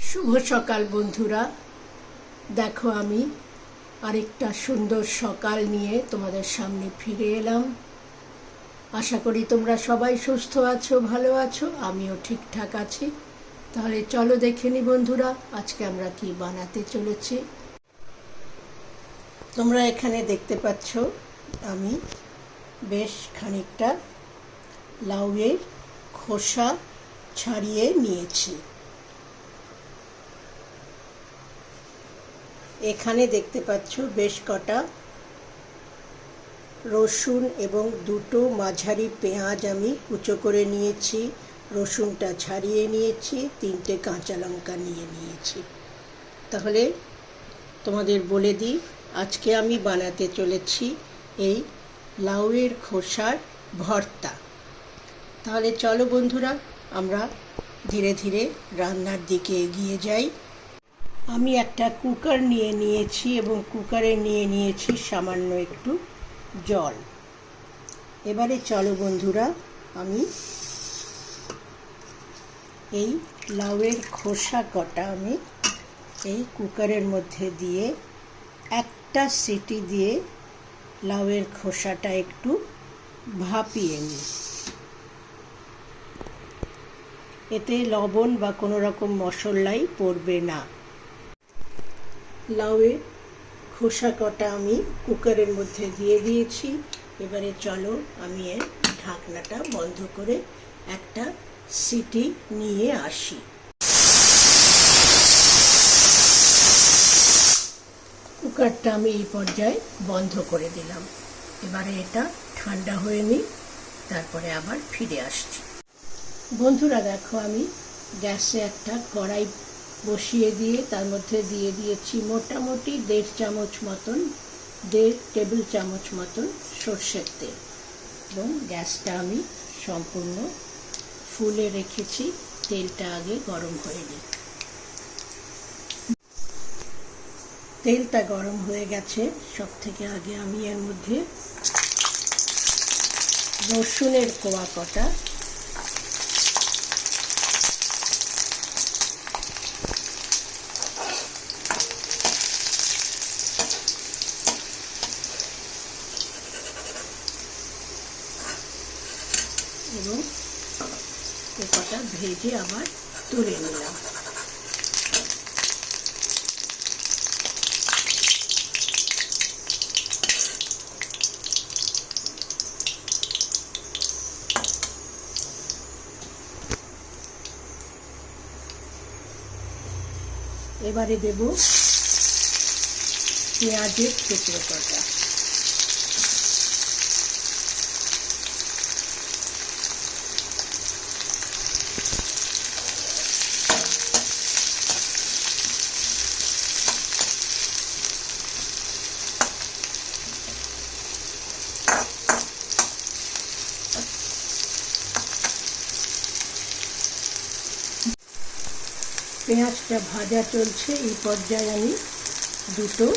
শুভ সকাল বন্ধুরা। দেখো আমি আরেকটা সুন্দর সকাল নিয়ে তোমাদের সামনে ফিরে এলাম। আশা করি তোমরা সবাই সুস্থ আছো, ভালো আছো, আমিও ঠিকঠাক আছি। তাহলে চলো দেখে নি বন্ধুরা, আজকে আমরা কি বানাতে চলেছি। তোমরা এখানে দেখতে পাচ্ছ আমি বেশ খানিকটা লাউয়ের খোসা ছাড়িয়ে নিয়েছি। এখানে দেখতে পাচ্ছ বেশ কটা রসুন এবং দুটো মাঝারি পেঁয়াজ আমি কুচো করে নিয়েছি, রসুনটা ছাড়িয়ে নিয়েছি, 3টে কাঁচা লঙ্কা নিয়ে নিয়েছি। তাহলে তোমাদের বলে দিই, আজকে আমি বানাতে চলেছি এই লাউয়ের খোসার ভর্তা। তাহলে চলো বন্ধুরা, আমরা ধীরে ধীরে রান্নার দিকে এগিয়ে যাই। আমি একটা কুকার নিয়ে নিয়েছি এবং কুকারে নিয়ে নিয়েছি সামান্য একটু জল। এবারে চলো বন্ধুরা, আমি এই লাউয়ের খোসা কটা আমি এই কুকারের মধ্যে দিয়ে একটা সিটি দিয়ে লাউয়ের খোসাটা একটু ভাপিয়ে নিই। এতে লবণ বা কোনো রকম মশলাই পড়বে না। লাউয়ের খোসা কটা আমি কুকারের মধ্যে দিয়ে দিয়েছি। এবারে চলো আমি এর ঢাকনাটা বন্ধ করে একটা সিটি নিয়ে আসি। কুকারটা আমি এই পর্যায়ে বন্ধ করে দিলাম। এবারে এটা ঠান্ডা হয়ে নিই, তারপরে আবার ফিরে আসছি। বন্ধুরা দেখো, আমি গ্যাসে একটা কড়াই বসিয়ে দিয়ে তার মধ্যে দিয়ে দিয়েছি মোটামুটি 1.5 টেবিল চামচ মতন সর্ষের তেল, এবং গ্যাসটা আমি সম্পূর্ণ ফুলে রেখেছি। তেলটা আগে গরম হয়ে নিই। তেলটা গরম হয়ে গেছে। সব থেকে আগে আমি এর মধ্যে রসুনের কোয়া কটা এবং এ কটা ভেজে আবার তুলে নিলাম। এবারে দেব পেঁয়াজের টুকরো কটা, পেঁয়াজটা ভাজা চলছে। এই পর্যায়ে আমি দুটো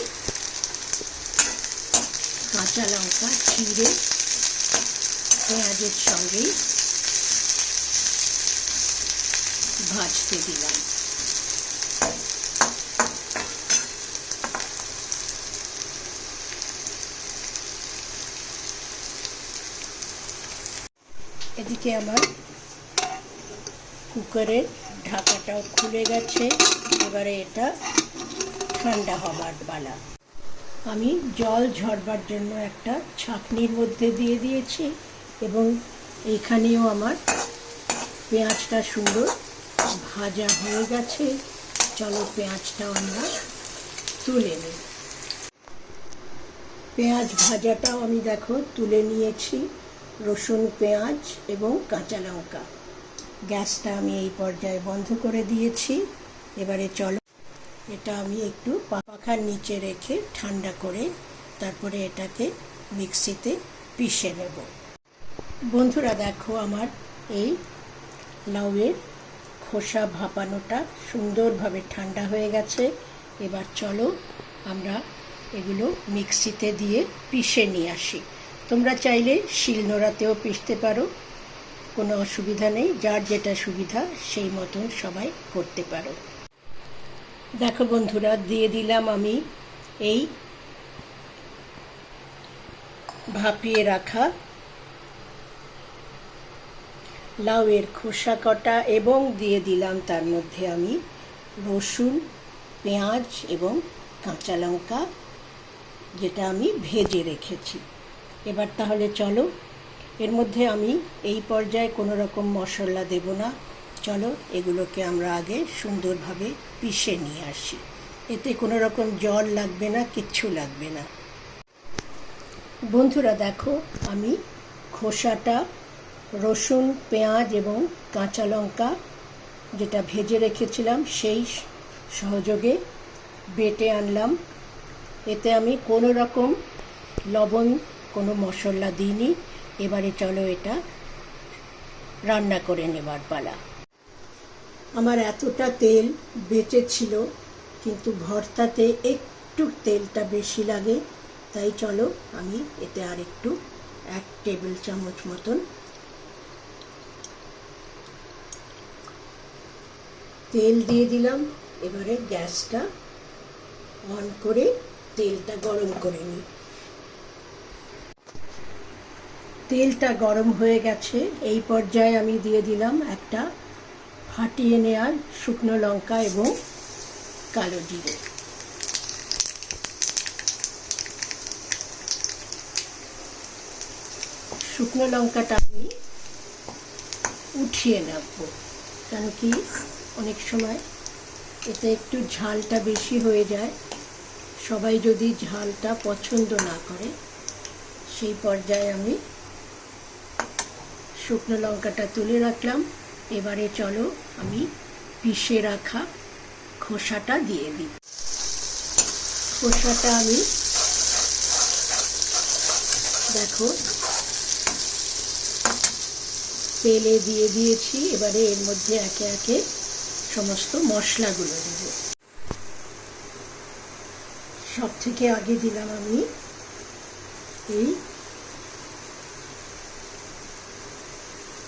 কাঁচা লঙ্কা চিড়ে পেঁয়াজের সঙ্গেই ভাজতে দিলাম। এদিকে আমার কুকারের ঢাকাটাও খুলে গেছে। এবারে এটা ঠান্ডা হবার পালা। আমি জল ঝরবার জন্য একটা ছাঁকনির মধ্যে দিয়ে দিয়েছি, এবং এইখানেও আমার পেঁয়াজটা সুন্দর ভাজা হয়ে গেছে। চলো পেঁয়াজটাও আমরা তুলে নিই। পেঁয়াজ ভাজাটাও আমি দেখো তুলে নিয়েছি, রসুন, পেঁয়াজ এবং কাঁচা লঙ্কা। গ্যাসটা আমি এই পর্যায়ে বন্ধ করে দিয়েছি। এবারে চলো এটা আমি একটু পাখার নিচে রেখে ঠান্ডা করে তারপরে এটাকে মিক্সিতে পিষে নেব। বন্ধুরা দেখো, আমার এই লাউয়ের খোসা ভাপানোটা সুন্দরভাবে ঠান্ডা হয়ে গেছে। এবার চলো আমরা এগুলো মিক্সিতে দিয়ে পিষে নিয়ে আসি। তোমরা চাইলে শিলনোড়াতেও পিষতে পারো, কোনো অসুবিধা নেই। যার যেটা সুবিধা সেই মতন সবাই করতে পারো। দেখো বন্ধুরা, দিয়ে দিলাম আমি এই ভাপিয়ে রাখা লাউয়ের খোসা কটা এবং দিয়ে দিলাম তার মধ্যে আমি রসুন, পেঁয়াজ এবং কাঁচা লঙ্কা, যেটা আমি ভেজে রেখেছি। এবার তাহলে চলো, এর মধ্যে আমি এই পর্যায়ে কোনো রকম মশলা দেব না। চলো এগুলোকে আমরা আগে সুন্দরভাবে পিষে নিয়ে আসি। এতে কোনো রকম জল লাগবে না, কিচ্ছু লাগবে না। বন্ধুরা দেখো, আমি খোসাটা রসুন, পেঁয়াজ এবং কাঁচা লঙ্কা যেটা ভেজে রেখেছিলাম সেই সহযোগে বেটে আনলাম। এতে আমি কোনো রকম লবণ, কোনো মশলা দিইনি। এবারে চলো এটা রান্না করে নেবার পালা। আমার এতটা তেল বেঁচে ছিল, কিন্তু ভর্তাতে একটু তেলটা বেশি লাগে, তাই চলো আমি এতে আর একটু 1 টেবিল চামচ মতন তেল দিয়ে দিলাম। এবারে গ্যাসটা অন করে তেলটা গরম করে নিই। তেলটা গরম হয়ে গেছে। এই পর্যায়ে আমি দিয়ে দিলাম একটা ফাটিয়ে নেওয়া শুকনো লঙ্কা এবং কালো জিরে। শুকনো লঙ্কাটা আমি উঠিয়ে রাখবো, কেন কি অনেক সময় এতে একটু ঝালটা বেশি হয়ে যায়। সবাই যদি ঝালটা পছন্দ না করে, সেই পর্যায়ে আমি শুকনো লঙ্কাটা তুলে রাখলাম। এবারে চলো আমি পিষে রাখা খোসাটা দিয়ে দিই। খোসাটা আমি দেখো তেলে দিয়ে দিয়েছি। এবারে এর মধ্যে একে একে সমস্ত মশলাগুলো দেব। সব থেকে আগে দিলাম আমি এই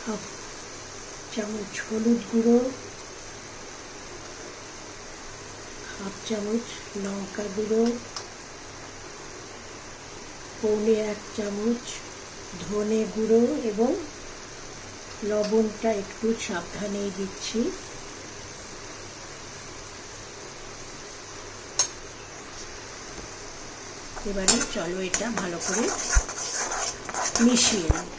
হাফ চামচ হলুদ গুঁড়ো, হাফ চামচ লঙ্কা গুঁড়ো, পৌনে 1 চামচ ধনে গুঁড়ো এবং লবণটা একটু সাবধানেই দিচ্ছি। এবারে চলো এটা ভালো করে মিশিয়ে নিই।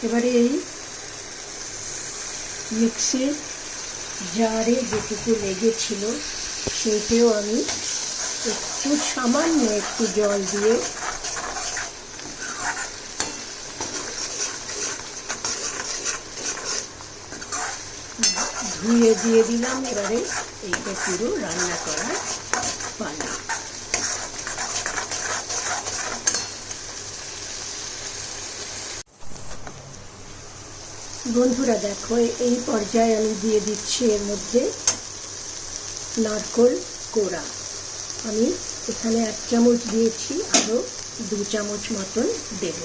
এবারে এই মিক্সির জারে যেটুকু লেগেছিল সেটাও আমি একটু সামান্য একটু জল দিয়ে ধুয়ে দিয়ে দিলাম। এবারে এইটা পুরো রান্না করার পালা। বন্ধুরা দেখো, এই পর্যায়ে আমি দিয়ে দিচ্ছি এর মধ্যে নারকেল কোড়া। আমি এখানে 1 চামচ দিয়েছি, আরও 2 চামচ মতন দেব।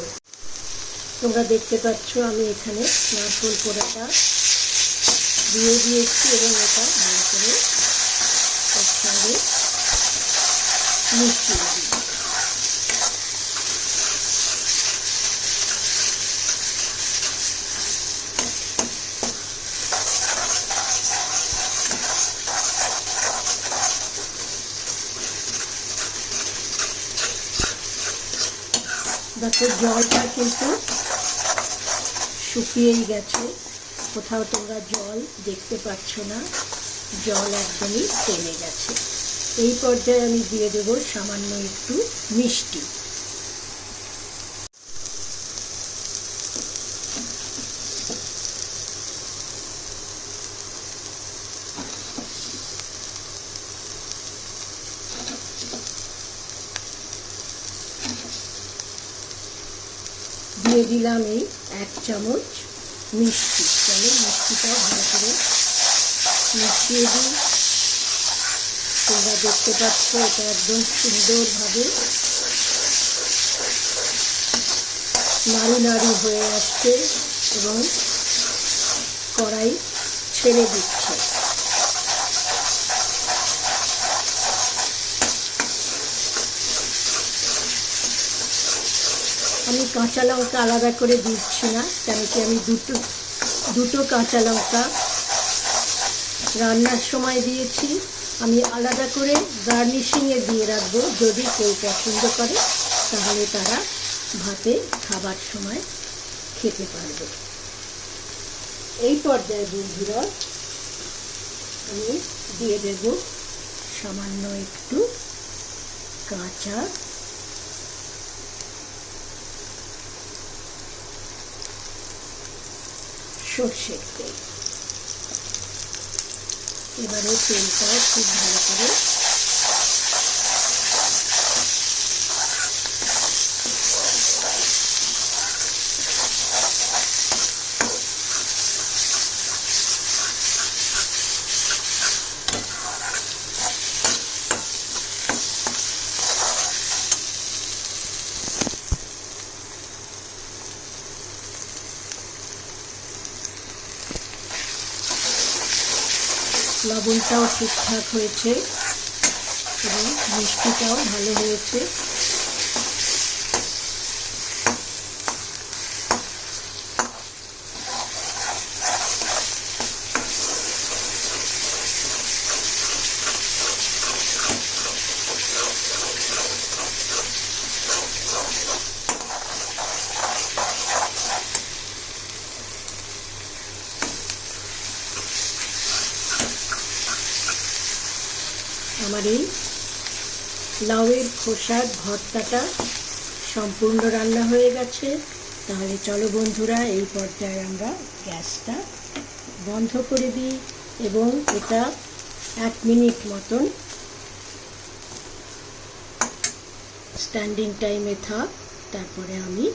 তোমরা দেখতে পাচ্ছ আমি এখানে নারকেল কোড়াটা দিয়ে দিয়েছি এবং এটা ভালো করে এর সঙ্গে মিশিয়ে দিই। দেখো জলটা কিন্তু শুকিয়েই গেছে, কোথাও তোমরা জল দেখতে পাচ্ছ না, জল একদমই টেনে গেছে। এই পর্যায়ে আমি দিয়ে দেব সামান্য একটু মিষ্টি। দিয়ে দিলাম এই 1 চামচ মিষ্টি। চলো মিষ্টিটাও ভালো করে মিশিয়ে দিই। তোমরা দেখতে পাচ্ছ এটা একদম সুন্দরভাবে নাড়ু নাড়ু হয়ে আসছে এবং কড়াই ছেড়ে দিচ্ছে। আমি কাঁচা লঙ্কা আলাদা করে দিচ্ছি না, কেন কি আমি দুটো কাঁচা লঙ্কা রান্নার সময় দিয়েছি। আমি আলাদা করে গার্নিশিংয়ে দিয়ে রাখবো, যদি কেউ পছন্দ করে তাহলে তারা ভাতে খাবার সময় খেতে পারবে। এই পর্যায়ে বন্ধুরা আমি দিয়ে দেব সামান্য একটু কাঁচা সর্ষের তেল। এবারে তেলটাও খুব ভালো করে লবণটাও ঠিকঠাক হয়েছে এবং মিষ্টিটাও ভালো হয়েছে। আমার এই লাউয়ের খোসার ভর্তাটা সম্পূর্ণ রান্না হয়ে গেছে। তাহলে চলো বন্ধুরা এই পর্যায়ে আমরা গ্যাসটা বন্ধ করে দিই এবং এটা 1 মিনিট মতন স্ট্যান্ডিং টাইমে থাক। তারপরে আমি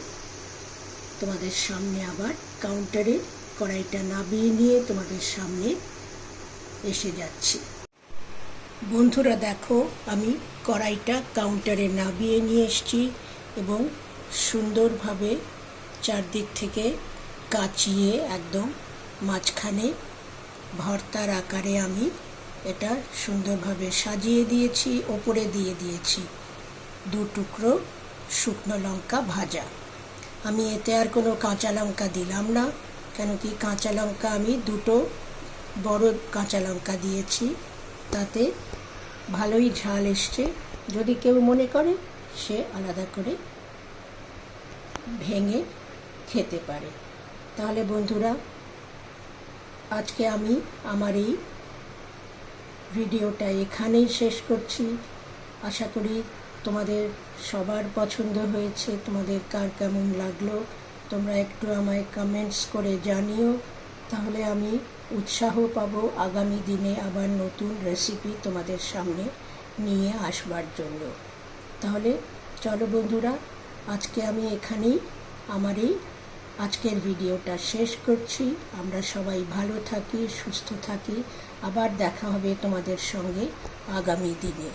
তোমাদের সামনে আবার কাউন্টারে কড়াইটা নামিয়ে নিয়ে তোমাদের সামনে এসে যাচ্ছি। বন্ধুরা দেখো, আমি কড়াইটা কাউন্টারে নামিয়ে নিয়ে এসেছি এবং সুন্দরভাবে চারদিক থেকে কাচিয়ে একদম মাঝখানে ভর্তার আকারে আমি এটা সুন্দরভাবে সাজিয়ে দিয়েছি। ওপরে দিয়ে দিয়েছি 2 টুকরো শুকনো লঙ্কা ভাজা। আমি এতে আর কোনো কাঁচা লঙ্কা দিলাম না, কেন কি কাঁচা লঙ্কা আমি 2টো বড় কাঁচা লঙ্কা দিয়েছি, তাতে ভালোই ঝাল এসছে। যদি কেউ মনে করে সে আলাদা করে ভেঙে খেতে পারে। তাহলে বন্ধুরা আজকে আমি আমার এই ভিডিওটা এখানেই শেষ করছি। আশা করি তোমাদের সবার পছন্দ হয়েছে। তোমাদের কার কেমন লাগলো তোমরা একটু আমায় কমেন্টস করে জানিও, তাহলে আমি উৎসাহ পাবো আগামী দিনে আবার নতুন রেসিপি তোমাদের সামনে নিয়ে আসবার জন্য। তাহলে চলো বন্ধুরা, আজকে আমি এখানেই আমার এই আজকের ভিডিওটা শেষ করছি। আমরা সবাই ভালো থাকি, সুস্থ থাকি। আবার দেখা হবে তোমাদের সঙ্গে আগামী দিনে।